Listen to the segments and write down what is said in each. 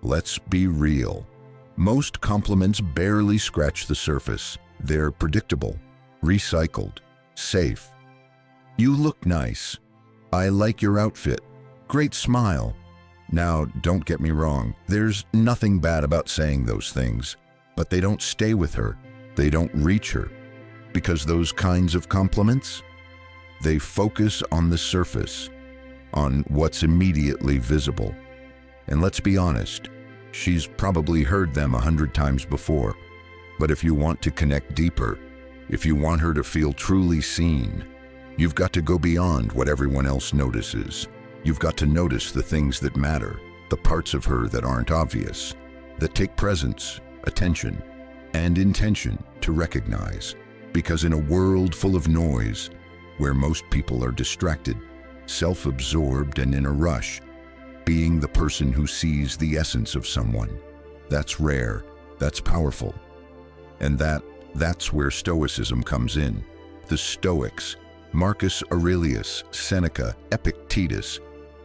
Let's be real. Most compliments barely scratch the surface. They're predictable, recycled, safe. You look nice. I like your outfit. Great smile. Now, don't get me wrong. There's nothing bad about saying those things, but they don't stay with her. They don't reach her. Because those kinds of compliments, they focus on the surface, on what's immediately visible. And let's be honest, she's probably heard them 100 times before. But if you want to connect deeper, if you want her to feel truly seen, you've got to go beyond what everyone else notices. You've got to notice the things that matter, the parts of her that aren't obvious, that take presence, attention, and intention to recognize. Because in a world full of noise, where most people are distracted, self-absorbed, and in a rush, being the person who sees the essence of someone, that's rare, that's powerful. And that's where Stoicism comes in. The Stoics, Marcus Aurelius, Seneca, Epictetus,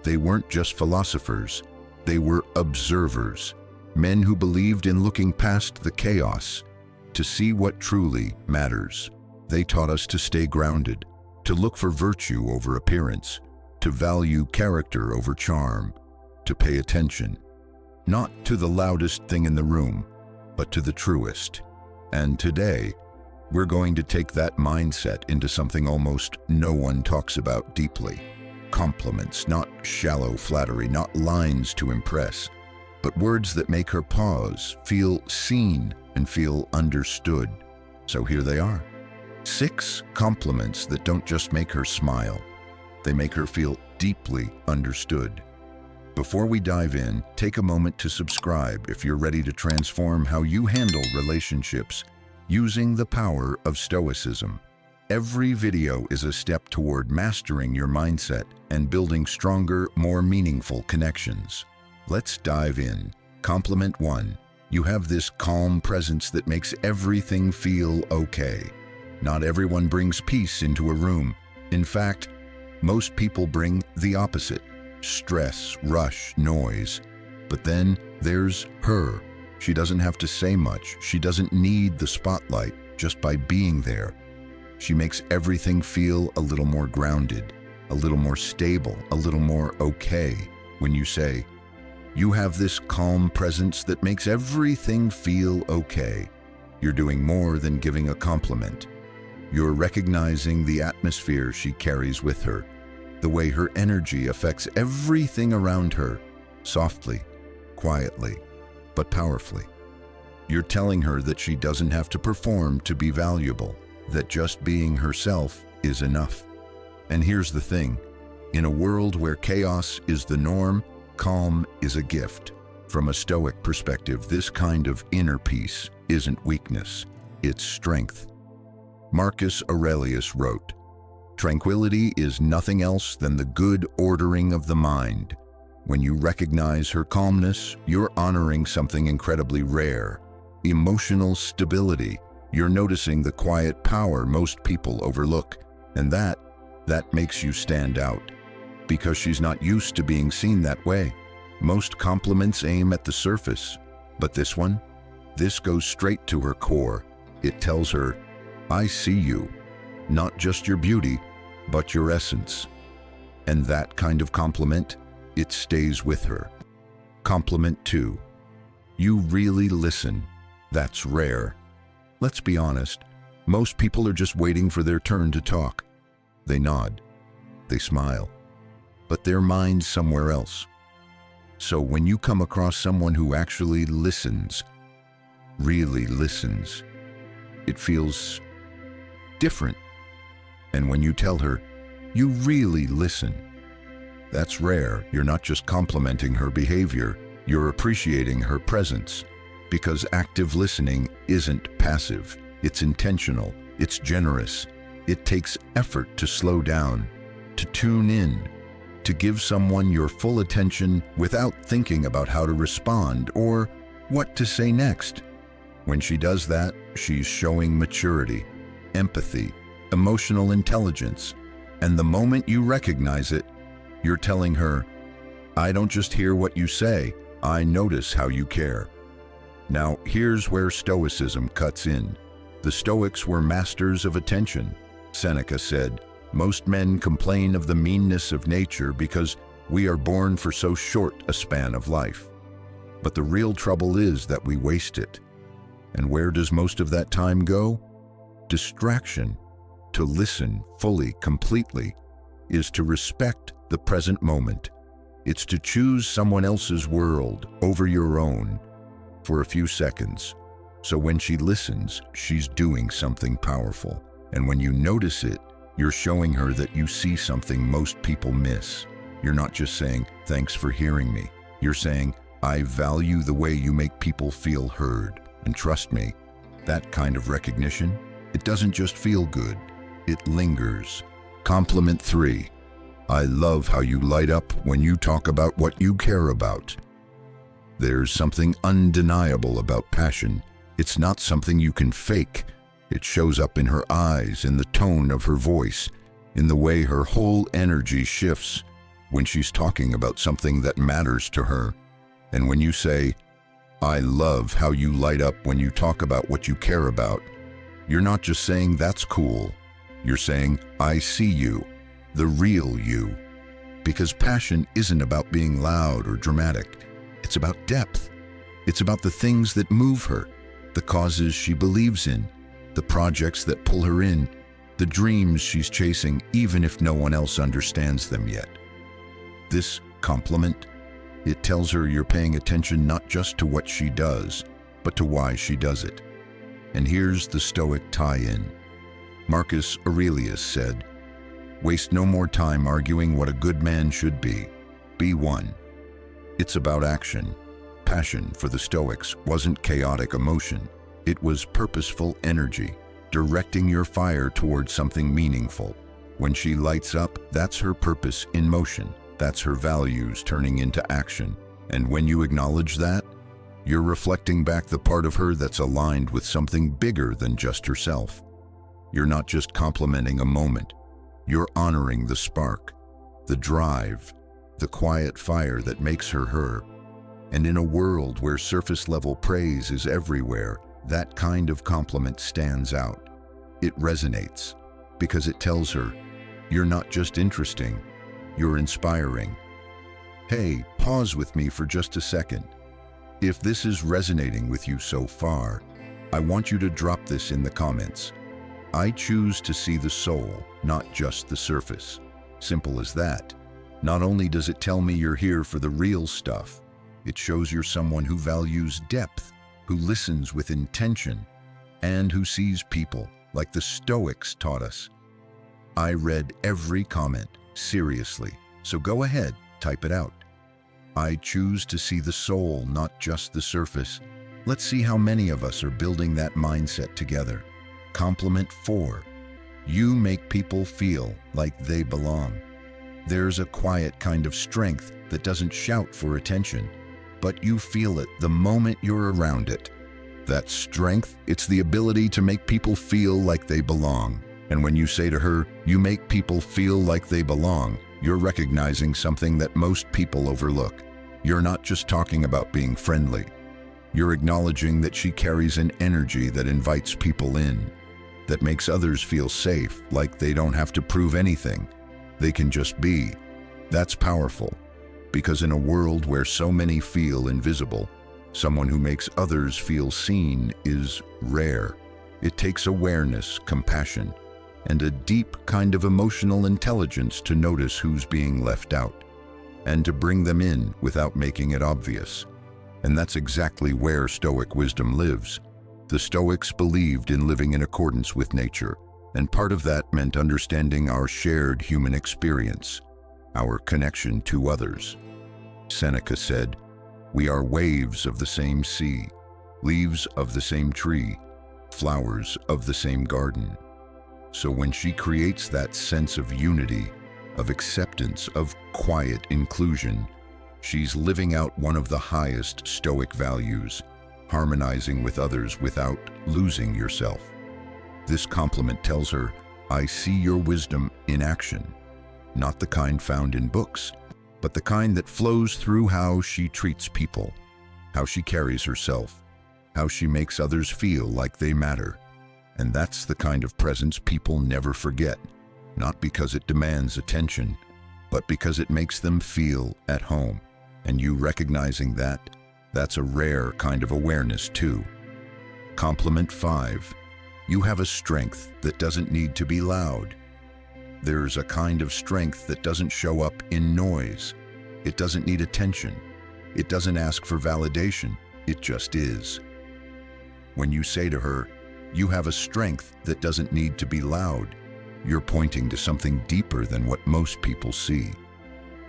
they weren't just philosophers, they were observers, men who believed in looking past the chaos to see what truly matters. They taught us to stay grounded, to look for virtue over appearance, to value character over charm, to pay attention, not to the loudest thing in the room, but to the truest. And today, we're going to take that mindset into something almost no one talks about deeply. Compliments, not shallow flattery, not lines to impress, but words that make her pause, feel seen, and feel understood. So here they are. 6 compliments that don't just make her smile, they make her feel deeply understood. Before we dive in, take a moment to subscribe if you're ready to transform how you handle relationships using the power of Stoicism. Every video is a step toward mastering your mindset and building stronger, more meaningful connections. Let's dive in. Compliment 1. You have this calm presence that makes everything feel okay. Not everyone brings peace into a room. In fact, most people bring the opposite: stress, rush, noise. But then there's her. She doesn't have to say much. She doesn't need the spotlight just by being there. She makes everything feel a little more grounded, a little more stable, a little more okay. When you say, "You have this calm presence that makes everything feel okay," you're doing more than giving a compliment. You're recognizing the atmosphere she carries with her, the way her energy affects everything around her, softly, quietly, but powerfully. You're telling her that she doesn't have to perform to be valuable, that just being herself is enough. And here's the thing, in a world where chaos is the norm, calm is a gift. From a Stoic perspective, this kind of inner peace isn't weakness, it's strength. Marcus Aurelius wrote, "Tranquility is nothing else than the good ordering of the mind." When you recognize her calmness, you're honoring something incredibly rare: emotional stability. You're noticing the quiet power most people overlook, and that makes you stand out. Because she's not used to being seen that way. Most compliments aim at the surface, but this goes straight to her core. It tells her, "I see you, not just your beauty, but your essence." And that kind of compliment, it stays with her. Compliment 2. You really listen. That's rare. Let's be honest, most people are just waiting for their turn to talk. They nod, they smile, but their mind's somewhere else. So when you come across someone who actually listens, really listens, it feels different. And when you tell her, "You really listen," that's rare. You're not just complimenting her behavior, you're appreciating her presence. Because active listening isn't passive, it's intentional, it's generous. It takes effort to slow down, to tune in, to give someone your full attention without thinking about how to respond or what to say next. When she does that, she's showing maturity, empathy, emotional intelligence. And the moment you recognize it, you're telling her, "I don't just hear what you say, I notice how you care. Now, here's where Stoicism cuts in. The Stoics were masters of attention. Seneca said, "Most men complain of the meanness of nature because we are born for so short a span of life. But the real trouble is that we waste it. And where does most of that time go? Distraction. To listen fully, completely, is to respect the present moment. It's to choose someone else's world over your own for a few seconds. So when she listens, she's doing something powerful. And when you notice it, you're showing her that you see something most people miss. You're not just saying, "Thanks for hearing me." You're saying, "I value the way you make people feel heard." And trust me, that kind of recognition, it doesn't just feel good, it lingers. Compliment 3. I love how you light up when you talk about what you care about. There's something undeniable about passion. It's not something you can fake. It shows up in her eyes, in the tone of her voice, in the way her whole energy shifts when she's talking about something that matters to her. And when you say, "I love how you light up when you talk about what you care about," you're not just saying that's cool. You're saying, "I see you, the real you." Because passion isn't about being loud or dramatic. It's about depth. It's about the things that move her, the causes she believes in, the projects that pull her in, the dreams she's chasing even if no one else understands them yet. This compliment, it tells her you're paying attention not just to what she does, but to why she does it. And here's the Stoic tie-in. Marcus Aurelius said, "Waste no more time arguing what a good man should be. Be one." It's about action. Passion for the Stoics wasn't chaotic emotion. It was purposeful energy, directing your fire towards something meaningful. When she lights up, that's her purpose in motion. That's her values turning into action. And when you acknowledge that, you're reflecting back the part of her that's aligned with something bigger than just herself. You're not just complimenting a moment. You're honoring the spark, the drive, the quiet fire that makes her her. And in a world where surface-level praise is everywhere, that kind of compliment stands out. It resonates because it tells her, you're not just interesting, you're inspiring. Hey, pause with me for just a second. If this is resonating with you so far, I want you to drop this in the comments. I choose to see the soul, not just the surface. Simple as that. Not only does it tell me you're here for the real stuff, it shows you're someone who values depth, who listens with intention, and who sees people like the Stoics taught us. I read every comment, seriously, so go ahead, type it out. I choose to see the soul, not just the surface. Let's see how many of us are building that mindset together. Compliment 4. You make people feel like they belong. There's a quiet kind of strength that doesn't shout for attention, but you feel it the moment you're around it. That strength, it's the ability to make people feel like they belong. And when you say to her, you make people feel like they belong, you're recognizing something that most people overlook. You're not just talking about being friendly. You're acknowledging that she carries an energy that invites people in, that makes others feel safe, like they don't have to prove anything. They can just be. That's powerful, because in a world where so many feel invisible, someone who makes others feel seen is rare. It takes awareness, compassion, and a deep kind of emotional intelligence to notice who's being left out, and to bring them in without making it obvious. And that's exactly where Stoic wisdom lives. The Stoics believed in living in accordance with nature, and part of that meant understanding our shared human experience, our connection to others. Seneca said, "We are waves of the same sea, leaves of the same tree, flowers of the same garden." So when she creates that sense of unity, of acceptance, of quiet inclusion, she's living out one of the highest Stoic values, harmonizing with others without losing yourself. This compliment tells her, I see your wisdom in action, not the kind found in books, but the kind that flows through how she treats people, how she carries herself, how she makes others feel like they matter. And that's the kind of presence people never forget, not because it demands attention, but because it makes them feel at home. And you recognizing that, that's a rare kind of awareness too. Compliment 5. You have a strength that doesn't need to be loud. There's a kind of strength that doesn't show up in noise. It doesn't need attention. It doesn't ask for validation. It just is. When you say to her, you have a strength that doesn't need to be loud, you're pointing to something deeper than what most people see.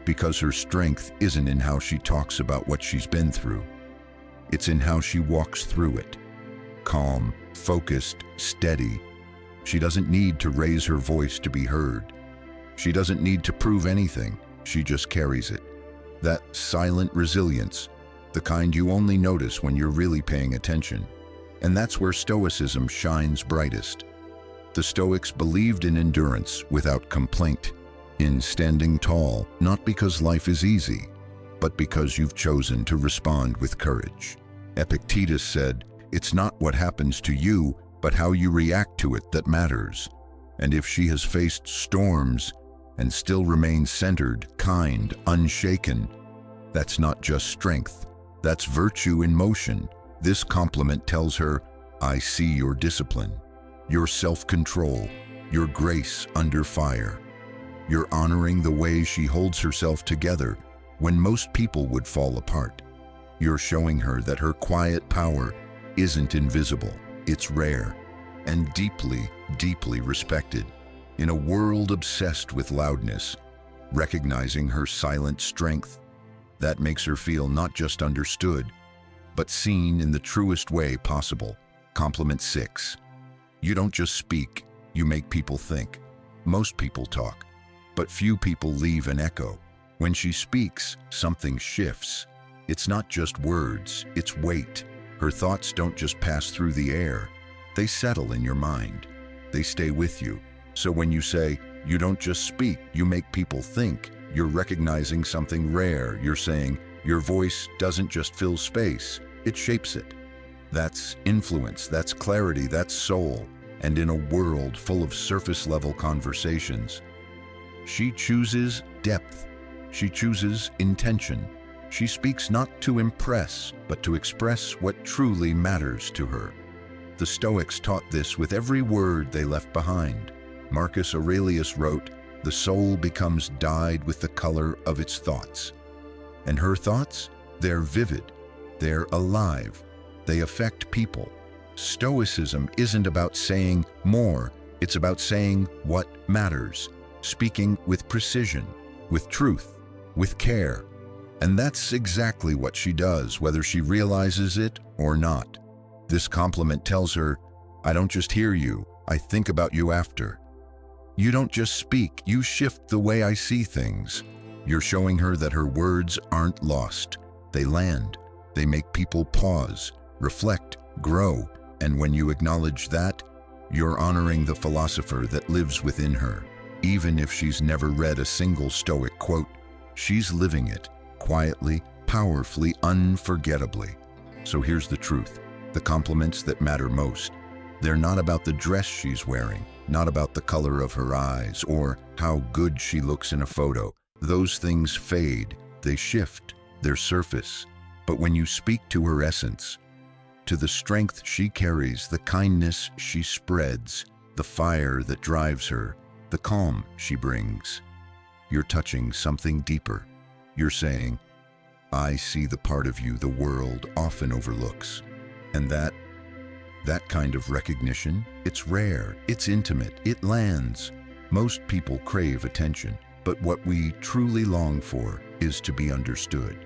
Because her strength isn't in how she talks about what she's been through. It's in how she walks through it. Calm, focused, steady. She doesn't need to raise her voice to be heard. She doesn't need to prove anything. She just carries it. That silent resilience, the kind you only notice when you're really paying attention. And that's where Stoicism shines brightest. The Stoics believed in endurance without complaint, in standing tall, not because life is easy, but because you've chosen to respond with courage. Epictetus said, "It's not what happens to you, but how you react to it that matters." And if she has faced storms and still remains centered, kind, unshaken, that's not just strength, that's virtue in motion. This compliment tells her, I see your discipline, your self-control, your grace under fire. You're honoring the way she holds herself together when most people would fall apart. You're showing her that her quiet power isn't invisible, it's rare, and deeply, deeply respected. In a world obsessed with loudness, recognizing her silent strength, that makes her feel not just understood, but seen in the truest way possible. Compliment 6. You don't just speak, you make people think. Most people talk, but few people leave an echo. When she speaks, something shifts. It's not just words, it's weight. Her thoughts don't just pass through the air, they settle in your mind. They stay with you. So when you say, you don't just speak, you make people think, you're recognizing something rare. You're saying, your voice doesn't just fill space, it shapes it. That's influence, that's clarity, that's soul. And in a world full of surface-level conversations, she chooses depth. She chooses intention. She speaks not to impress, but to express what truly matters to her. The Stoics taught this with every word they left behind. Marcus Aurelius wrote, "The soul becomes dyed with the color of its thoughts." And her thoughts? They're vivid. They're alive. They affect people. Stoicism isn't about saying more. It's about saying what matters, speaking with precision, with truth, with care. And that's exactly what she does, whether she realizes it or not. This compliment tells her, I don't just hear you, I think about you after. You don't just speak, you shift the way I see things. You're showing her that her words aren't lost. They land. They make people pause, reflect, grow. And when you acknowledge that, you're honoring the philosopher that lives within her. Even if she's never read a single Stoic quote, she's living it, quietly, powerfully, unforgettably. So here's the truth. The compliments that matter most, they're not about the dress she's wearing, not about the color of her eyes, or how good she looks in a photo. Those things fade, they shift, they surface. But when you speak to her essence, to the strength she carries, the kindness she spreads, the fire that drives her, the calm she brings, you're touching something deeper. You're saying, I see the part of you the world often overlooks. And that kind of recognition, it's rare, it's intimate, it lands. Most people crave attention, but what we truly long for is to be understood.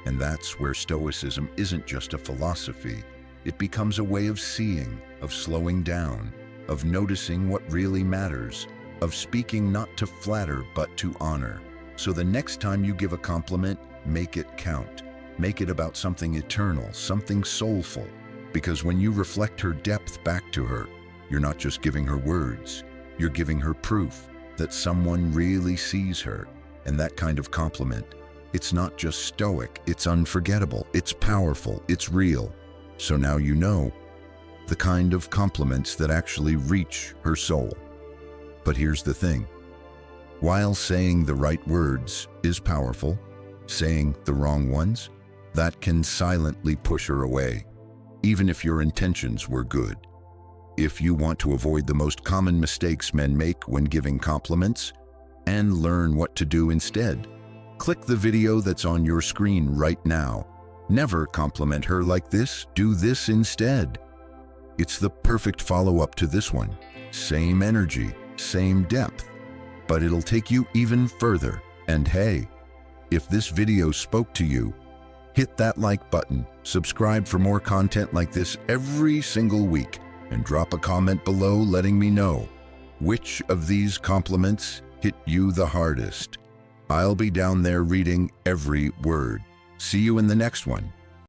And that's where Stoicism isn't just a philosophy. It becomes a way of seeing, of slowing down, of noticing what really matters, of speaking not to flatter but to honor. So the next time you give a compliment, make it count. Make it about something eternal, something soulful. Because when you reflect her depth back to her, you're not just giving her words, you're giving her proof that someone really sees her. And that kind of compliment, It's not just stoic, it's unforgettable, it's powerful, it's real. So now you know the kind of compliments that actually reach her soul. But here's the thing. While saying the right words is powerful, saying the wrong ones, that can silently push her away, even if your intentions were good. If you want to avoid the most common mistakes men make when giving compliments and learn what to do instead, click the video that's on your screen right now. Never compliment her like this, do this instead. It's the perfect follow-up to this one. Same energy, same depth, but it'll take you even further. And hey, if this video spoke to you, hit that like button, subscribe for more content like this every single week, and drop a comment below letting me know which of these compliments hit you the hardest. I'll be down there reading every word. See you in the next one.